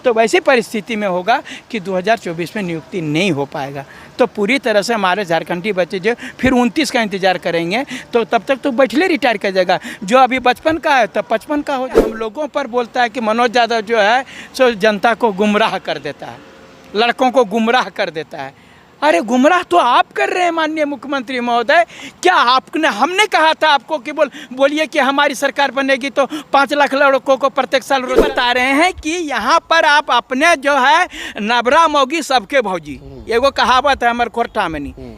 तो वैसी परिस्थिति में होगा कि 2024 में नियुक्ति नहीं हो पाएगा। तो पूरी तरह से हमारे झारखंडी बच्चे जो फिर 29 का इंतज़ार करेंगे तो तब तक तो बैठले रिटायर कर जाएगा। जो अभी 55 का है तब 55 का हो। हम लोगों पर बोलता है कि मनोज यादव जो है सो जनता को गुमराह कर देता है, लड़कों को गुमराह कर देता है। अरे गुमराह तो आप कर रहे हैं माननीय मुख्यमंत्री महोदय। क्या आपने हमने कहा था आपको कि बोलिए कि हमारी सरकार बनेगी तो 5 लाख लड़कों को प्रत्येक साल बता रहे हैं कि यहाँ पर आप अपने जो है नबरा मौगी सबके भौजी, एगो कहावत है हमारे खोरठा में नहीं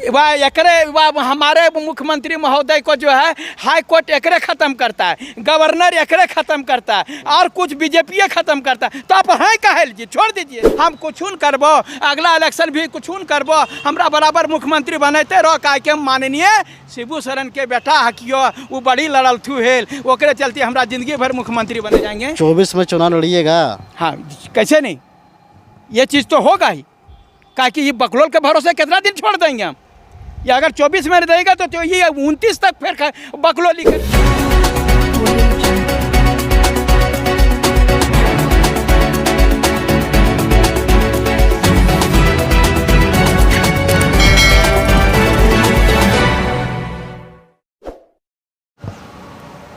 वह हमारे मुख्यमंत्री महोदय को जो है हाई कोर्ट एकरे ख़त्म करता है, गवर्नर एकरे ख़त्म करता है और कुछ बीजेपी ख़त्म करता है। तो आप हैं कहे लीजिए, छोड़ दीजिए। हम कुछ करबो, अगला इलेक्शन भी कुछ करबो, हमरा बराबर मुख्यमंत्री बनते रहो। का के माननीय शिबू सोरेन के बेटा हकियो वो बड़ी लड़ल थू हेल, ओकरे चलते हमरा जिंदगी भर मुख्यमंत्री बने जाएंगे। 24 में चुनाव लड़िएगा? हाँ, कैसे नहीं, ये चीज़ तो होगा ही। का कि ये बकलोल के भरोसे कितना दिन छोड़ देंगे हम? या अगर 24 में रहेगा तो ये 29 तक फिर बकलोली कर।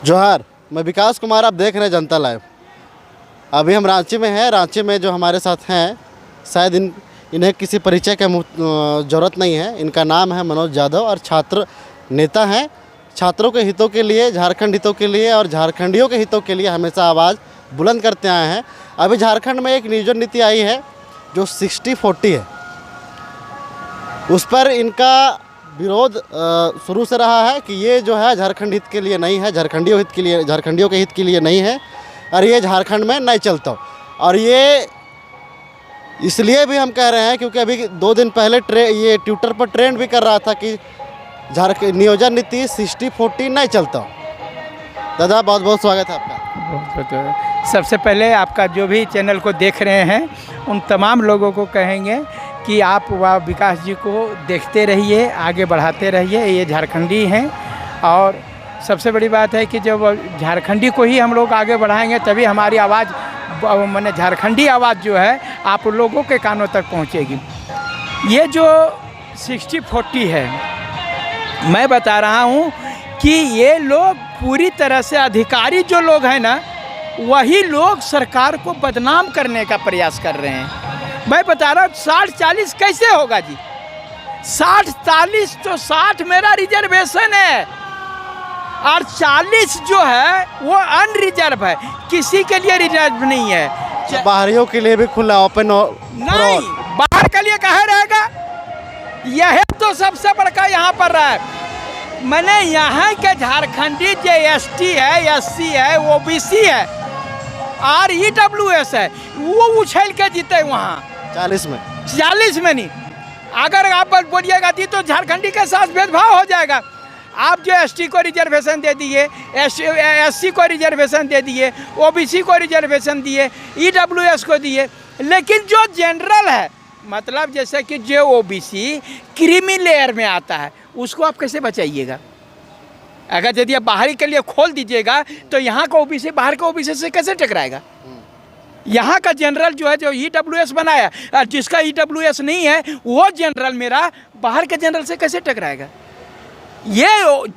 जोहार, मैं विकास कुमार, आप देख रहे हैं जनता लाइव। अभी हम रांची में हैं। रांची में जो हमारे साथ हैं, शायद इन्हें किसी परिचय की ज़रूरत नहीं है। इनका नाम है मनोज यादव और छात्र नेता हैं। छात्रों के हितों के लिए, झारखंड हितों के लिए और झारखंडियों के हितों के लिए हमेशा आवाज़ बुलंद करते आए हैं। अभी झारखंड में एक नियोजन नीति आई है जो 60-40 है, उस पर इनका विरोध शुरू से रहा है कि ये जो है झारखंड हित के लिए नहीं है, झारखंडियों के हित के लिए नहीं है और ये झारखंड में नहीं चलता। और ये इसलिए भी हम कह रहे हैं क्योंकि अभी 2 दिन पहले ये ट्विटर पर ट्रेंड भी कर रहा था कि झारखंड नियोजन नीति 60-40 नहीं चलता। दादा, बहुत बहुत स्वागत है आपका। सबसे पहले आपका जो भी चैनल को देख रहे हैं उन तमाम लोगों को कहेंगे कि आप वह विकास जी को देखते रहिए, आगे बढ़ाते रहिए। ये झारखंडी हैं और सबसे बड़ी बात है कि जब झारखंडी को ही हम लोग आगे बढ़ाएंगे तभी हमारी आवाज़, मैंने झारखंडी आवाज़ जो है आप लोगों के कानों तक पहुंचेगी। ये जो 60-40 है, मैं बता रहा हूं कि ये लोग पूरी तरह से अधिकारी जो लोग हैं ना, वही लोग सरकार को बदनाम करने का प्रयास कर रहे हैं। मैं बता रहा हूँ 60-40 कैसे होगा जी? 60-40 तो 60 मेरा रिजर्वेशन है और 40 जो है वो अनरिजर्व है, किसी के लिए रिजर्व नहीं है। बाहरियों के लिए भी खुला ओपन नहीं, बाहर के लिए कहाँ रहेगा? यह तो सबसे बड़का यहाँ पर रहा है। मैंने यहाँ के झारखंडी जो ST है, SC है, OBC है और EWS है, वो उछल के जीते वहाँ 40 में। 40 में नहीं। अगर आप बोलिएगा थी तो झारखंडी के साथ भेदभाव हो जाएगा। आप जो ST को रिजर्वेशन दे दिए, SC को रिजर्वेशन दे दिए, OBC को रिजर्वेशन दिए, EWS को दिए, लेकिन जो जनरल है, मतलब जैसे कि जो OBC क्रीमी लेयर में आता है, उसको आप कैसे बचाइएगा? अगर यदि आप बाहरी के लिए खोल दीजिएगा तो यहाँ का OBC बाहर का OBC से कैसे टकराएगा? यहाँ का जनरल जो है, जो EWS बनाया, और जिसका EWS नहीं है वो जनरल मेरा बाहर के जनरल से कैसे टकराएगा? ये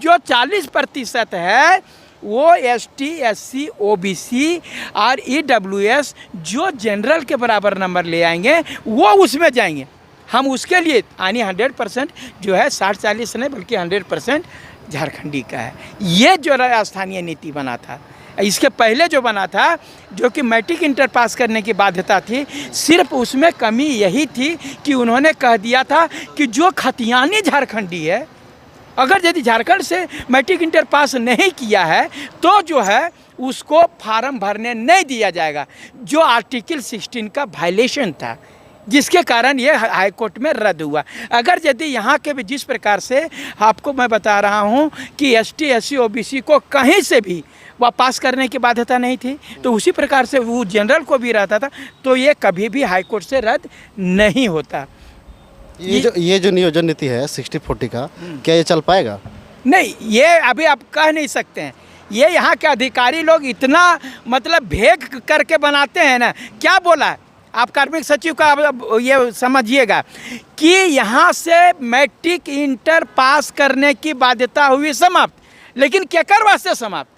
जो 40% है वो ST, SC, OBC और EWS जो जनरल के बराबर नंबर ले आएंगे वो उसमें जाएंगे। हम उसके लिए यानी 100% जो है 60-40 नहीं बल्कि 100% झारखंडी का है। ये जो स्थानीय नीति बना था, इसके पहले जो बना था, जो कि मैट्रिक इंटर पास करने की बाध्यता थी, सिर्फ उसमें कमी यही थी कि उन्होंने कह दिया था कि जो खतियानी झारखंडी है, अगर यदि झारखंड से मैट्रिक इंटर पास नहीं किया है तो जो है उसको फार्म भरने नहीं दिया जाएगा, जो आर्टिकल 16 का वायलेशन था, जिसके कारण ये हाई कोर्ट में रद्द हुआ। अगर यदि यहाँ के भी जिस प्रकार से आपको मैं बता रहा हूँ कि ST, SC, OBC को कहीं से भी वह पास करने की बाध्यता नहीं थी, तो उसी प्रकार से वो जनरल को भी रहता था, तो ये कभी भी हाई कोर्ट से रद्द नहीं होता। ये जो नियोजन नीति है 60-40 का, क्या ये चल पाएगा? नहीं, ये अभी आप कह नहीं सकते हैं। ये यहाँ के अधिकारी लोग इतना मतलब भेद करके बनाते हैं ना। क्या बोला है आप कार्मिक सचिव का, अब ये समझिएगा कि यहाँ से मैट्रिक इंटर पास करने की बाध्यता हुई समाप्त, लेकिन केकर वास्ते समाप्त?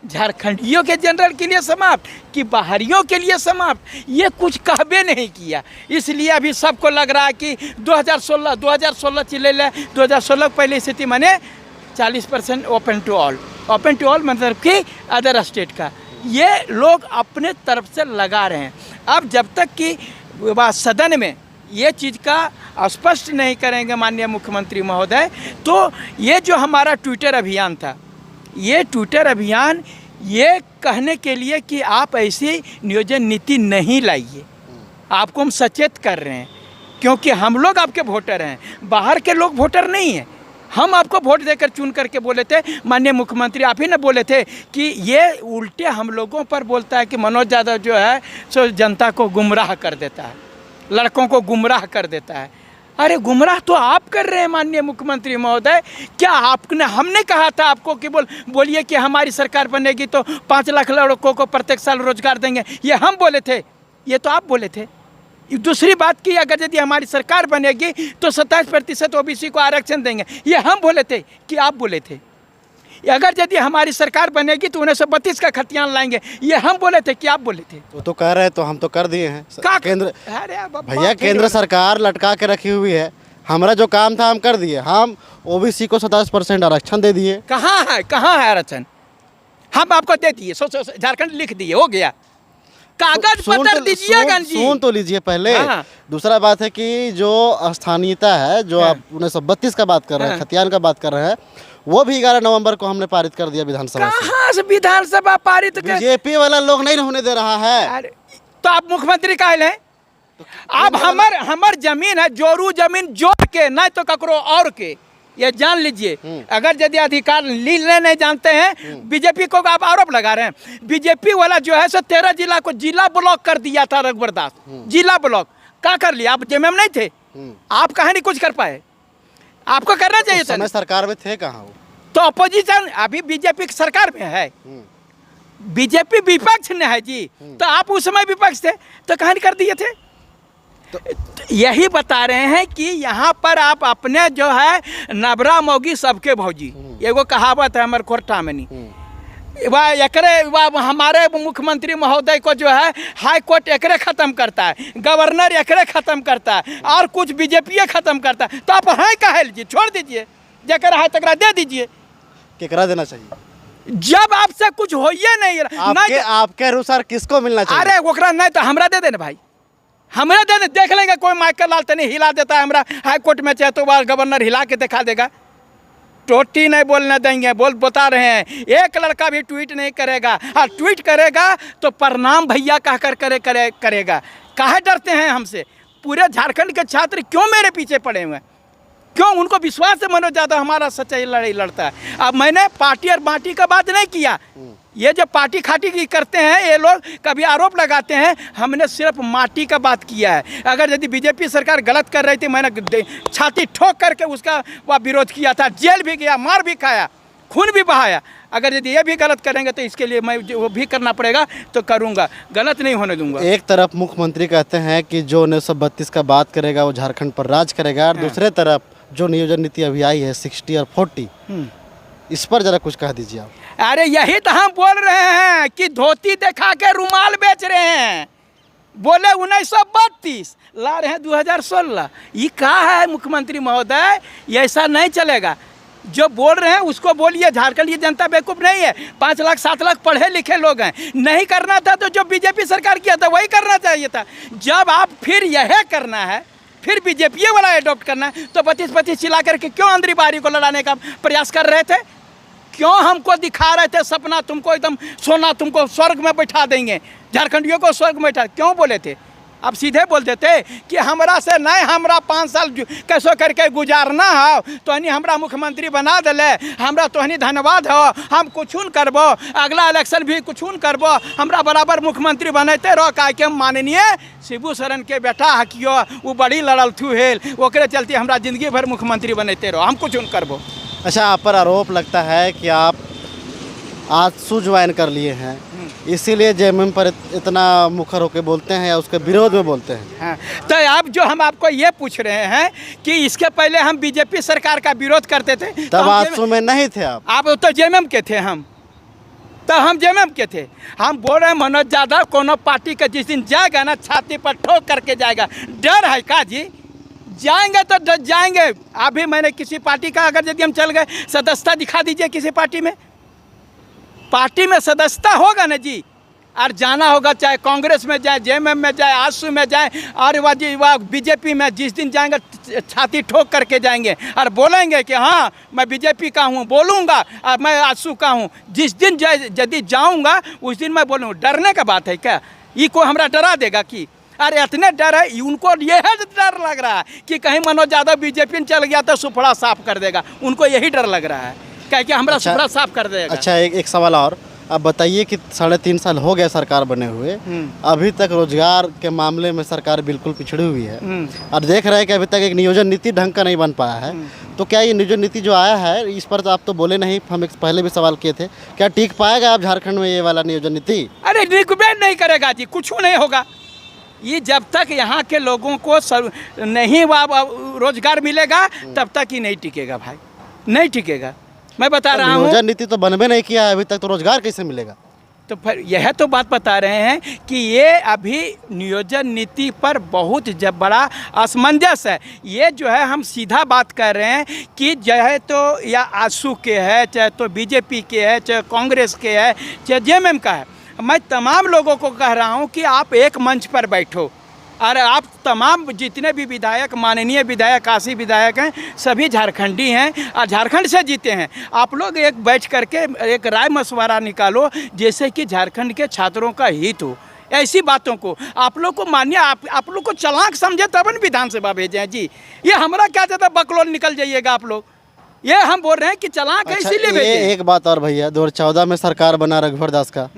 झारखंडियों के जनरल के लिए समाप्त कि बाहरियों के लिए समाप्त? ये कुछ कहबे नहीं किया। इसलिए अभी सबको लग रहा है कि 2016 चले ले, 2016 पहले स्थिति माने 40% ओपन टू ऑल मतलब कि अदर स्टेट का, ये लोग अपने तरफ से लगा रहे हैं। अब जब तक कि सदन में ये चीज़ का स्पष्ट नहीं करेंगे माननीय मुख्यमंत्री महोदय, तो ये जो हमारा ट्विटर अभियान था, ये ट्विटर अभियान ये कहने के लिए कि आप ऐसी नियोजन नीति नहीं लाइए, आपको हम सचेत कर रहे हैं, क्योंकि हम लोग आपके वोटर हैं, बाहर के लोग वोटर नहीं हैं। हम आपको वोट देकर चुन करके बोले थे, माननीय मुख्यमंत्री आप ही ने बोले थे कि ये उल्टे हम लोगों पर बोलता है कि मनोज यादव जो है सो जनता को गुमराह कर देता है, लड़कों को गुमराह कर देता है। अरे गुमराह तो आप कर रहे हैं माननीय मुख्यमंत्री महोदय। क्या आपने, हमने कहा था आपको कि बोलिए कि हमारी सरकार बनेगी तो 5 लाख लड़कों को प्रत्येक साल रोजगार देंगे, ये हम बोले थे? ये तो आप बोले थे। दूसरी बात की, अगर यदि हमारी सरकार बनेगी तो 27% ओबीसी को आरक्षण देंगे, ये हम बोले थे कि आप बोले थे? अगर यदि हमारी सरकार बनेगी तो 1932 का खतियान लाएंगे, ये हम बोले थे कि आप बोले थे? वो तो कह रहे हैं, तो हम तो कर दिए हैं। केंद्र, अरे भैया केंद्र सरकार लटका के रखी हुई है, हमारा जो काम था हम कर दिए। हम ओबीसी को 27% आरक्षण दे दिए। कहाँ है आरक्षण? हम आपको दे दिए, झारखंड लिख दिए, हो गया। कागज पत्र दीजिएगा जी। सुन तो लीजिए पहले। दूसरा बात है कि जो स्थानीयता है, जो आप 1932 का बात कर रहे हैं, खतियान का बात कर रहे हैं, वो भी 11 नवंबर को हमने पारित कर दिया विधानसभा से। कहाँ से विधानसभा पारित? बीजेपी वाला लोग नहीं होने दे रहा है। तो आप मुख्यमंत्री काहे हैं? अब हमर जमीन है, जोरू जमीन जोड़ के, नहीं तो ककरो और के, ये जान लीजिए। अगर यदि अधिकार लेने नहीं जानते हैं, बीजेपी को आप आरोप लगा रहे हैं। बीजेपी वाला जो है सो 13 जिला को जिला ब्लॉक कर दिया था रघुवर दास, जिला ब्लॉक क्या कर लिया? आप जेएमएम नहीं थे, आप कहाँ नहीं कुछ कर पाए? आपको करना चाहिए था। सरकार में थे कहाँ? तो अपोजिशन अभी बीजेपी की सरकार में है, बीजेपी विपक्ष में है जी। तो आप उस समय विपक्ष थे तो कहाँ कर दिए थे? तो यही बता रहे हैं कि यहाँ पर आप अपने जो है नबरा मौगी सबके भौजी, एगो कहावत है हमारे कोर्टा में नहीं, वह हमारे मुख्यमंत्री महोदय को जो है हाई कोर्ट एकरे ख़त्म करता है, गवर्नर एकरे ख़त्म करता है, और कुछ बीजेपी ख़त्म करता है। तो आप हाई कहे लीजिए, छोड़ दीजिए, जकरा है तकरा दे दीजिए। केकरा देना चाहिए? जब आपसे कुछ हो ही नहीं आपके अनुसार किसको मिलना चाहिए? अरे ओकरा नहीं तो हमरा दे देना भाई, हमरा दे दे, देख लेंगे। कोई माइकल लाल तनी हिला देता है हमरा हाई कोर्ट में, चाहे तो बार गवर्नर हिला के दिखा देगा। टोटी नहीं बोलने देंगे, बता रहे हैं। एक लड़का भी ट्वीट नहीं करेगा, और ट्वीट करेगा तो प्रणाम भैया कहकर करेगा। काहे डरते हैं हमसे? पूरे झारखंड के छात्र क्यों मेरे पीछे पड़े हुए हैं? क्यों? उनको विश्वास है मनोज यादव हमारा सच्चाई लड़ाई लड़ता है। अब मैंने पार्टी और माटी का बात नहीं किया, ये जो पार्टी खाटी की करते हैं ये लोग, कभी आरोप लगाते हैं, हमने सिर्फ माटी का बात किया है। अगर यदि बीजेपी सरकार गलत कर रही थी, मैंने छाती ठोक करके उसका वह विरोध किया था, जेल भी गया, मार भी खाया, खून भी बहाया। अगर यदि ये भी गलत करेंगे तो इसके लिए मैं वो भी करना पड़ेगा, तो करूँगा, गलत नहीं होने दूंगा। एक तरफ मुख्यमंत्री कहते हैं कि जो 1932 का बात करेगा वो झारखंड पर राज करेगा, और दूसरे तरफ जो नियोजन नीति अभी आई है 60 और 40, इस पर जरा कुछ कह दीजिए आप। अरे यही तो हम बोल रहे हैं कि धोती दिखा के रुमाल बेच रहे हैं। बोले 1932 ला रहे हैं 2016। ये क्या है मुख्यमंत्री महोदय? ये ऐसा नहीं चलेगा। जो बोल रहे हैं उसको बोलिए। झारखंड की जनता बेवकूफ़ नहीं है, 5 लाख 7 लाख पढ़े लिखे लोग हैं। नहीं करना था तो जो बीजेपी सरकार किया था वही करना चाहिए था। जब आप फिर यह करना है, फिर बीजेपी वाला एडॉप्ट करना है, तो 25-25 चिल्ला करके क्यों अंदरी बारी को लड़ाने का प्रयास कर रहे थे? क्यों हमको दिखा रहे थे सपना, तुमको एकदम सोना, तुमको स्वर्ग में बैठा देंगे, झारखंडियों को स्वर्ग में बैठा? क्यों बोले थे? अब सीधे बोल देते कि हमरा से नहीं, हमरा 5 साल कैसो करके गुजारना हो, तोहनी हमरा मुख्यमंत्री बना दिले, हमरा तोहनी धन्यवाद हो, हम कुछ करबो, अगला इलेक्शन भी कुछ करबो, हमरा बराबर मुख्यमंत्री बनते रहो। का के माननीय शिबू सोरेन के बेटा हकियो, वो बड़ी लड़ल थू हेल, ओकरे चलते हमरा जिंदगी भर मुख्यमंत्री बनते रहो, हम कुछ करबो। अच्छा, आप पर आरोप लगता है कि आप आजसू ज्वाइन कर लिए हैं, इसीलिए जेएमएम पर इतना मुखर होकर बोलते हैं या उसके विरोध में बोलते हैं। हाँ, तो अब जो हम आपको ये पूछ रहे हैं कि इसके पहले हम बीजेपी सरकार का विरोध करते थे, तो तब आजसू में नहीं थे आप तो जेएमएम के थे हम, तो हम जेएमएम के थे। हम बोल रहे हैं मनोज यादव कोनो पार्टी का जिस दिन जाएगा ना छाती पर ठोक करके जाएगा। डर है का जी? जाएंगे तो जाएंगे। अभी मैंने किसी पार्टी का अगर यदि हम चल गए, सदस्यता दिखा दीजिए किसी पार्टी में सदस्यता होगा ना जी, और जाना होगा चाहे कांग्रेस में जाए, जेएमएम में जाए, आजसू में जाए, और वह बीजेपी में जिस दिन जाएंगे छाती ठोक करके जाएंगे और बोलेंगे कि हाँ मैं बीजेपी का हूँ, बोलूँगा, और मैं आजसू का हूँ। जिस दिन यदि जाऊँगा उस दिन मैं बोलूँगा। डरने का बात है क्या? ये को हमरा डरा देगा कि? अरे इतने डर है उनको, यह डर लग रहा है कि कहीं मनोज यादव बीजेपी में चल गया तो सुपड़ा साफ कर देगा। उनको यही डर लग रहा है कि हमारा सुपड़ा साफ कर देगा। अच्छा, एक सवाल और। अब बताइए कि 3.5 साल हो गया सरकार बने हुए, अभी तक रोजगार के मामले में सरकार बिल्कुल पिछड़ी हुई है और देख रहे हैं कि अभी तक एक नियोजन नीति ढंग का नहीं बन पाया है। तो क्या ये नियोजन नीति जो आया है, इस पर तो आप तो बोले नहीं, हम एक पहले भी सवाल किए थे, क्या टिक पाएगा आप झारखंड में ये वाला नियोजन नीति? अरे रिकमेंड नहीं करेगा जी, कुछ नहीं होगा। ये जब तक यहाँ के लोगों को नहीं रोजगार मिलेगा तब तक ही नहीं टिकेगा भाई, नहीं टिकेगा। मैं बता रहा हूँ, नियोजन नीति तो बनबे नहीं किया है अभी तक, तो रोजगार कैसे मिलेगा? तो फिर यह तो बात बता रहे हैं कि ये अभी नियोजन नीति पर बहुत जब बड़ा असमंजस है। ये जो है हम सीधा बात कर रहे हैं कि चाहे तो या आजसू के है, चाहे तो बीजेपी के है, चाहे कांग्रेस के है, चाहे जेएमएम का है। मैं तमाम लोगों को कह रहा हूँ कि आप एक मंच पर बैठो और आप तमाम जितने भी विधायक, माननीय विधायक, काशी विधायक हैं, सभी झारखंडी हैं और झारखंड से जीते हैं। आप लोग एक बैठ करके एक राय मशवरा निकालो जैसे कि झारखंड के छात्रों का हित हो। ऐसी बातों को आप लोग को मानिए, आप लोग को चालाक समझे तब न विधानसभा भेजें जी। ये हमारा क्या चाहता, बकलोल निकल जाइएगा आप लोग। ये हम बोल रहे हैं कि चालाक है, इसीलिए भेजें। एक बात और भैया, 2014 में सरकार बना रघुवर दास का,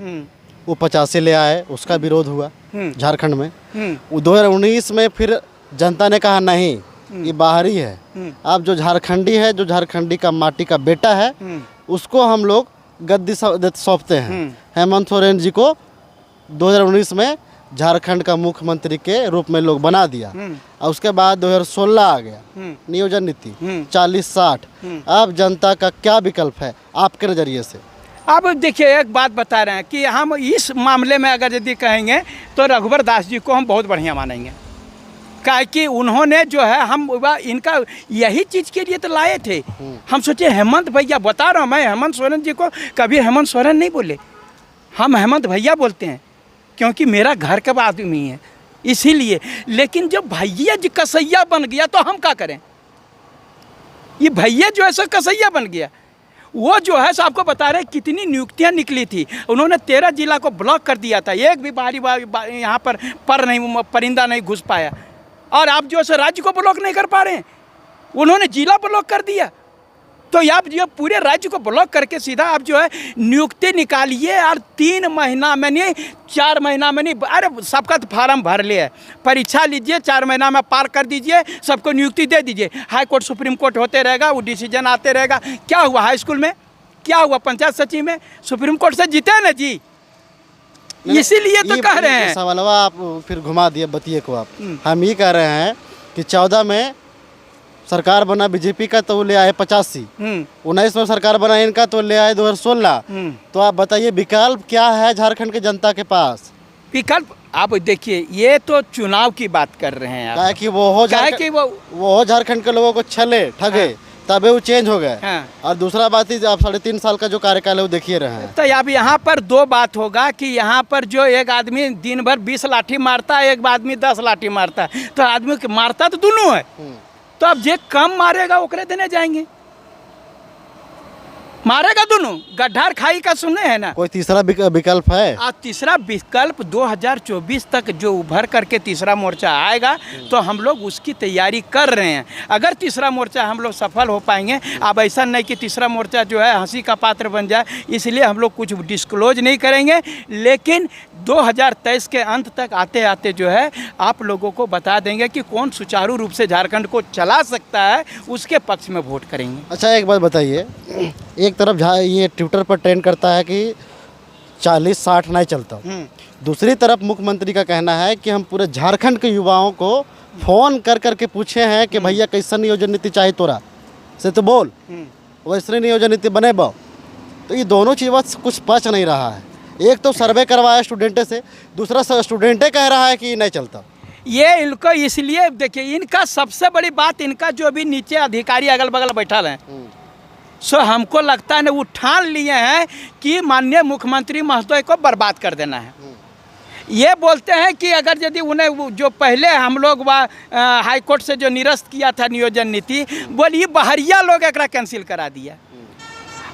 वो 85 ले आए, उसका विरोध हुआ झारखंड में। 2019 में फिर जनता ने कहा नहीं, ये बाहरी है। अब जो झारखंडी है, जो झारखंडी का माटी का बेटा है, उसको हम लोग गद्दी सौंपते हैं। हेमंत सोरेन जी को 2019 में झारखंड का मुख्यमंत्री के रूप में लोग बना दिया। और उसके बाद 2016 आ गया नियोजन नीति 40-60। अब जनता का क्या विकल्प है आपके नज़रिए से? अब देखिए, एक बात बता रहे हैं कि हम इस मामले में अगर यदि कहेंगे तो रघुवर दास जी को हम बहुत बढ़िया मानेंगे। क्या कि उन्होंने जो है, हम इनका यही चीज़ के लिए तो लाए थे। हम सोचे हेमंत भैया, बता रहा हूँ मैं, हेमंत सोरेन जी को कभी हेमंत सोरेन नहीं बोले, हम हेमंत भैया बोलते हैं क्योंकि मेरा घर का आदमी है इसीलिए। लेकिन जब भैया जी कसैया बन गया तो हम क्या करें? ये भैया जो है सो कसैया बन गया। वो जो है सो आपको बता रहे कितनी नियुक्तियां निकली थी। उन्होंने 13 जिला को ब्लॉक कर दिया था, एक भी बाहरी यहाँ पर नहीं परिंदा नहीं घुस पाया। और आप जो है राज्य को ब्लॉक नहीं कर पा रहे हैं, उन्होंने जिला ब्लॉक कर दिया। तो आप जो पूरे राज्य को ब्लॉक करके सीधा आप जो है नियुक्ति निकालिए और 3 महीना में नहीं, 4 महीना में नहीं, अरे सबका तो फार्म भर लिया, परीक्षा लीजिए, 4 महीना में पार कर दीजिए, सबको नियुक्ति दे दीजिए। हाई कोर्ट, सुप्रीम कोर्ट होते रहेगा, वो डिसीजन आते रहेगा। क्या हुआ हाई स्कूल में, क्या हुआ पंचायत सचिव में? सुप्रीम कोर्ट से जीते ना जी, इसीलिए तो कह रहे हैं। सवालवा आप फिर घुमा दिए बतिए को आप। हम ये कह रहे हैं कि 14 में सरकार बना बीजेपी का तो ले आए 85, 19 में सरकार बना इनका तो ले आए 2016। तो आप बताइए विकल्प क्या है झारखंड के जनता के पास? विकल्प आप देखिए, ये तो चुनाव की बात कर रहे हैं आप। कि वो झारखंड के लोगों को छले ठगे, तबे वो चेंज हो गए। हाँ। और दूसरा बात ही, आप 3.5 साल का जो कार्यकाल है वो देखिए रहे हैं। तो अब यहाँ पर 2 बात होगा कि यहाँ पर जो एक आदमी दिन भर 20 लाठी मारता है, एक आदमी 10 लाठी मारता है। तो आदमी मारता तो दोनों है, तो अब जे कम मारेगा ओकरे देने जाएंगे, मारेगा दोनों। गड्ढार खाई का सुने हैं ना। कोई तीसरा विकल्प है? तीसरा विकल्प 2024 तक जो उभर करके तीसरा मोर्चा आएगा तो हम लोग उसकी तैयारी कर रहे हैं। अगर तीसरा मोर्चा हम लोग सफल हो पाएंगे, अब ऐसा नहीं कि तीसरा मोर्चा जो है हंसी का पात्र बन जाए, इसलिए हम लोग कुछ डिस्क्लोज नहीं करेंगे। लेकिन 2023 के अंत तक आते आते जो है आप लोगों को बता देंगे कि कौन सुचारू रूप से झारखंड को चला सकता है, उसके पक्ष में वोट करेंगे। अच्छा, एक बात बताइए, एक तरफ ये ट्विटर पर ट्रेंड करता है कि 40-60 नहीं चलता, दूसरी तरफ मुख्यमंत्री का कहना है कि हम पूरे झारखंड के युवाओं को फ़ोन कर करके पूछे हैं कि भैया कैसा नियोजन नीति चाहिए तोरा से तो बोल, वैसे नियोजन नीति बने बो। तो ये दोनों चीज़ कुछ पच नहीं रहा है। एक तो सर्वे करवाया स्टूडेंटे से, दूसरा स्टूडेंटे कह रहा है कि नहीं चलता। ये इनको इसलिए देखिए, इनका सबसे बड़ी बात, इनका जो भी नीचे अधिकारी अगल बगल बैठल हैं, सो हमको लगता है ना वो ठान लिए हैं कि माननीय मुख्यमंत्री महोदय को बर्बाद कर देना है। ये बोलते हैं कि अगर यदि उन्हें जो पहले हम लोग हाई कोर्ट से जो निरस्त किया था नियोजन नीति, बोलिए बहरिया लोग एक कैंसिल करा दिया।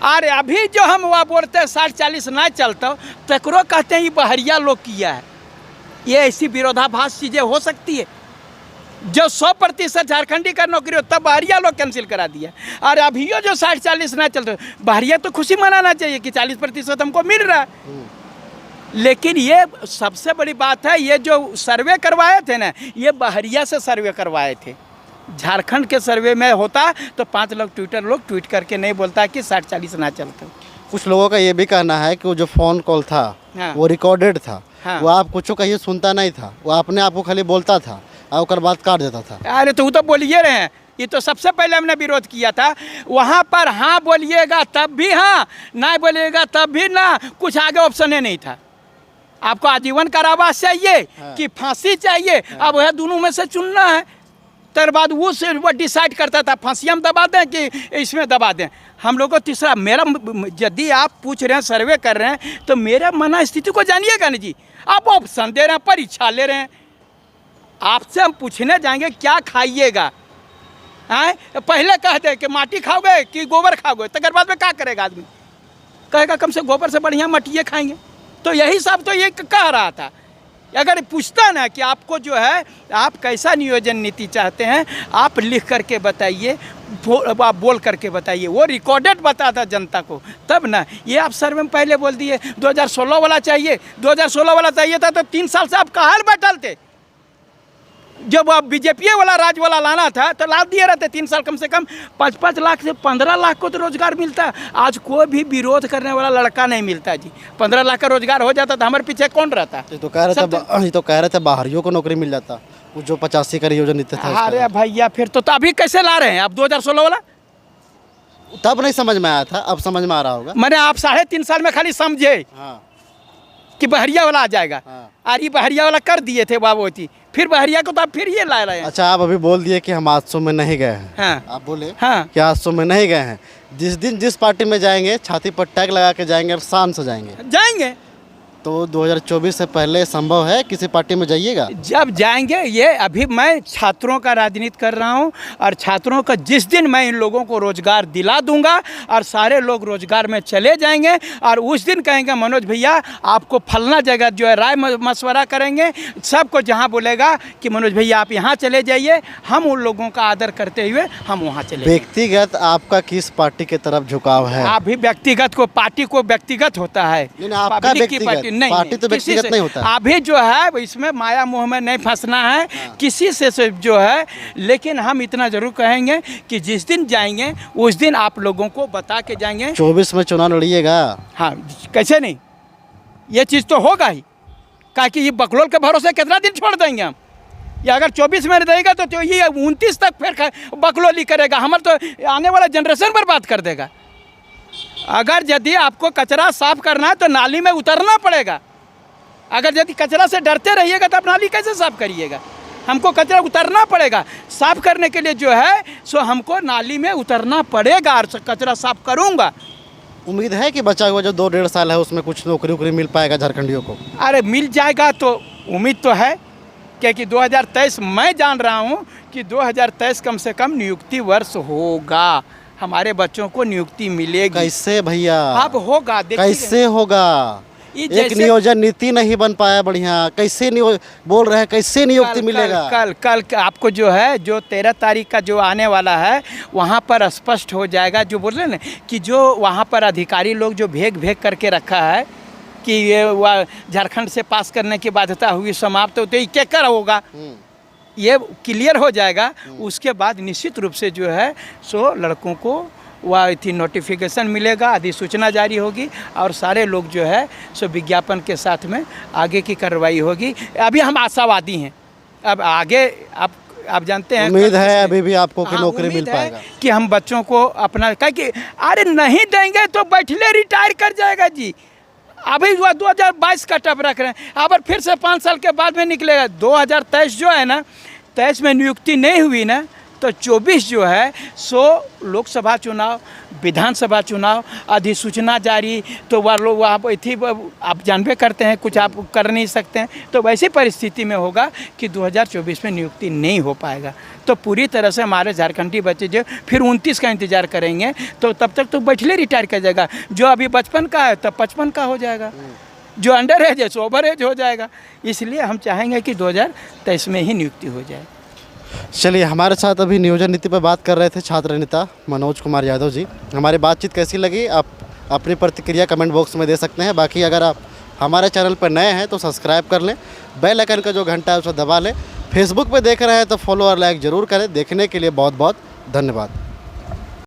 और अभी जो हम वह बोलते हैं 60-40 ना चलता, तकरो कहते हैं ये बहरिया लोग किया है। ये ऐसी विरोधाभास चीज़ें हो सकती है। जो 100% झारखंडी का नौकरी हो तब बहरिया लोग कैंसिल करा दिया। और अभी जो 60-40 ना चलते, बहरिया तो खुशी मनाना चाहिए कि 40% हमको मिल रहा है। लेकिन ये सबसे बड़ी बात है, ये जो सर्वे करवाए थे ना, ये बहरिया से सर्वे करवाए थे। झारखंड के सर्वे में होता तो 5 लोग ट्वीट करके नहीं बोलता कि 60-40 ना चलता। कुछ लोगों का ये भी कहना है कि वो जो फ़ोन कॉल था, हाँ। वो रिकॉर्डेड था, हाँ। वो आप कुछ कहिए सुनता नहीं था, वो अपने आप को खाली बोलता था और बात काट देता था। अरे तो वो तो बोलिए रहे हैं, ये तो सबसे पहले हमने विरोध किया था। वहाँ पर हाँ बोलिएगा तब भी हाँ, ना बोलिएगा तब भी ना, कुछ आगे ऑप्शन ही नहीं था। आपको आजीवन कारावास चाहिए कि फांसी चाहिए, अब वह दोनों में से चुनना है। तर बाद वो डिसाइड करता था फांसी हम दबा दें कि इसमें दबा दें। हम लोग को तीसरा, मेरा यदि आप पूछ रहे हैं, सर्वे कर रहे हैं, तो मेरा मना स्थिति को जानिएगा ना जी। आप ऑप्शन दे रहे हैं, परीक्षा ले रहे हैं, आपसे हम पूछने जाएंगे क्या खाइएगा। पहले कह दे कि माटी खाओगे कि गोबर खाओगे, तकर बाद में क्या करेगा आदमी? कहेगा कम से गोबर से बढ़िया मटिए खाएंगे। तो यही सब तो ये कह रहा था। अगर पूछता ना कि आपको जो है आप कैसा नियोजन नीति चाहते हैं, आप लिख करके बताइए, आप बोल करके बताइए, वो रिकॉर्डेड बताता जनता को, तब ना। ये आप सर्वे में पहले बोल दिए 2016 वाला चाहिए, 2016 वाला चाहिए था तो 3 साल से आप कहाँ बैठल थे? जब आप बीजेपी वाला राज वाला लाना था तो ला दिए रहते 3 साल, कम से कम 5-5 लाख से 15 लाख को तो रोजगार मिलता। आज कोई भी विरोध करने वाला लड़का नहीं मिलता जी। 15 लाख का रोजगार हो जाता तो हमारे पीछे कौन रहता? ये तो कह रहे थे बाहरियों को नौकरी मिल जाता, वो जो 85 का नियोजन नीति था। अरे भैया फिर तो अभी कैसे ला रहे हैं आप 2016 वाला? तब नहीं समझ में आया था, अब समझ में आ रहा होगा। मैंने आप 3.5 साल में खाली समझे कि बहरिया वाला आ जाएगा। अरे बहरिया वाला कर दिए थे बाबू जी, फिर बहरिया को तो आप फिर ये ला रहे हैं। अच्छा, आप अभी बोल दिए कि हम हादसों में नहीं गए हैं। हाँ। आप बोले हाँ कि हादसों में नहीं गए हैं। जिस दिन जिस पार्टी में जाएंगे छाती पर टैग लगा के जाएंगे और शान से जाएंगे। तो 2024 से पहले संभव है किसी पार्टी में जाइएगा? जब जाएंगे, ये अभी मैं छात्रों का राजनीति कर रहा हूँ, और छात्रों का जिस दिन मैं इन लोगों को रोजगार दिला दूंगा और सारे लोग रोजगार में चले जाएंगे, और उस दिन कहेंगे मनोज भैया आपको फलना जगह जो है राय मशवरा करेंगे, सबको जहाँ बोलेगा कि मनोज भैया आप यहाँ चले जाइए, हम उन लोगों का आदर करते हुए हम वहाँ चले। व्यक्तिगत आपका किस पार्टी की तरफ झुकाव है? अभी व्यक्तिगत को, पार्टी को व्यक्तिगत होता है, आपका व्यक्तिगत, पार्टी तो व्यक्तिगत नहीं होता। अभी जो है इसमें माया मोह में नहीं फंसना है किसी से जो है। लेकिन हम इतना जरूर कहेंगे कि जिस दिन जाएंगे उस दिन आप लोगों को बता के जाएंगे। 24 में चुनाव लड़िएगा? हाँ, कैसे नहीं, ये चीज़ तो होगा ही। क्या कि ये बकलोल के भरोसे कितना दिन छोड़ देंगे हम? या अगर 24 में रहेगा तो ये 29 तक फिर बकलोली करेगा, हमारे तो आने वाला जनरेशन बर्बाद कर देगा। अगर यदि आपको कचरा साफ करना है तो नाली में उतरना पड़ेगा। अगर यदि कचरा से डरते रहिएगा तो आप नाली कैसे साफ करिएगा? हमको कचरा उतरना पड़ेगा। साफ करने के लिए जो है सो हमको नाली में उतरना पड़ेगा और कचरा साफ करूँगा। उम्मीद है कि बचा हुआ जो 2-1.5 साल है उसमें कुछ नौकरी मिल पाएगा झारखंडियों को? अरे मिल जाएगा, तो उम्मीद तो है, क्योंकि 2023 मैं जान रहा हूँ कि 2023 कम से कम नियुक्ति वर्ष होगा, हमारे बच्चों को नियुक्ति मिलेगी। कैसे भैया? अब होगा, कैसे होगा? एक नियोजन नीति नहीं बन पाया बढ़िया, कैसे बोल रहे हैं कैसे नियुक्ति मिलेगा? कल आपको जो है, जो 13 तारीख का जो आने वाला है वहाँ पर स्पष्ट हो जाएगा। जो बोल रहे हैं ना कि जो वहाँ पर अधिकारी लोग जो भेग करके रखा है कि ये झारखंड से पास करने की बाध्यता हुई समाप्त, तो ये क्या कर होगा, ये क्लियर हो जाएगा। उसके बाद निश्चित रूप से जो है सो लड़कों को वह थी नोटिफिकेशन मिलेगा, अधिसूचना जारी होगी और सारे लोग जो है सो विज्ञापन के साथ में आगे की कार्रवाई होगी। अभी हम आशावादी हैं, अब आगे आप जानते हैं, उम्मीद है अभी भी आपको कि नौकरी मिल उम्मीद है पाएगा कि हम बच्चों को अपना, क्या कि अरे नहीं देंगे तो बैठले रिटायर कर जाएगा जी। अभी वो 2022 का टप रख रहे हैं, अब फिर से 5 साल के बाद में निकलेगा। 2023 जो है ना, 23 में नियुक्ति नहीं हुई ना, तो 24 जो है सो लोकसभा चुनाव, विधानसभा चुनाव, अधिसूचना जारी, तो वह लोग आप थी, आप जानबे करते हैं कुछ आप कर नहीं सकते हैं। तो वैसी परिस्थिति में होगा कि 2024 में नियुक्ति नहीं हो पाएगा। तो पूरी तरह से हमारे झारखंडी बच्चे जो फिर 29 का इंतज़ार करेंगे, तो तब तक तो बैठले रिटायर कर जाएगा। जो अभी 55 का है तब 55 का हो जाएगा, जो अंडर एज है सो ओवर एज हो जाएगा। इसलिए हम चाहेंगे कि 2023 में ही नियुक्ति हो जाए। चलिए, हमारे साथ अभी नियोजन नीति पर बात कर रहे थे छात्र नेता मनोज कुमार यादव जी। हमारी बातचीत कैसी लगी आप अपनी प्रतिक्रिया कमेंट बॉक्स में दे सकते हैं। बाकी अगर आप हमारे चैनल पर नए हैं तो सब्सक्राइब कर लें, बेल आइकन का जो घंटा है उसे दबा लें। फेसबुक पे देख रहे हैं तो फॉलो और लाइक ज़रूर करें। देखने के लिए बहुत बहुत धन्यवाद।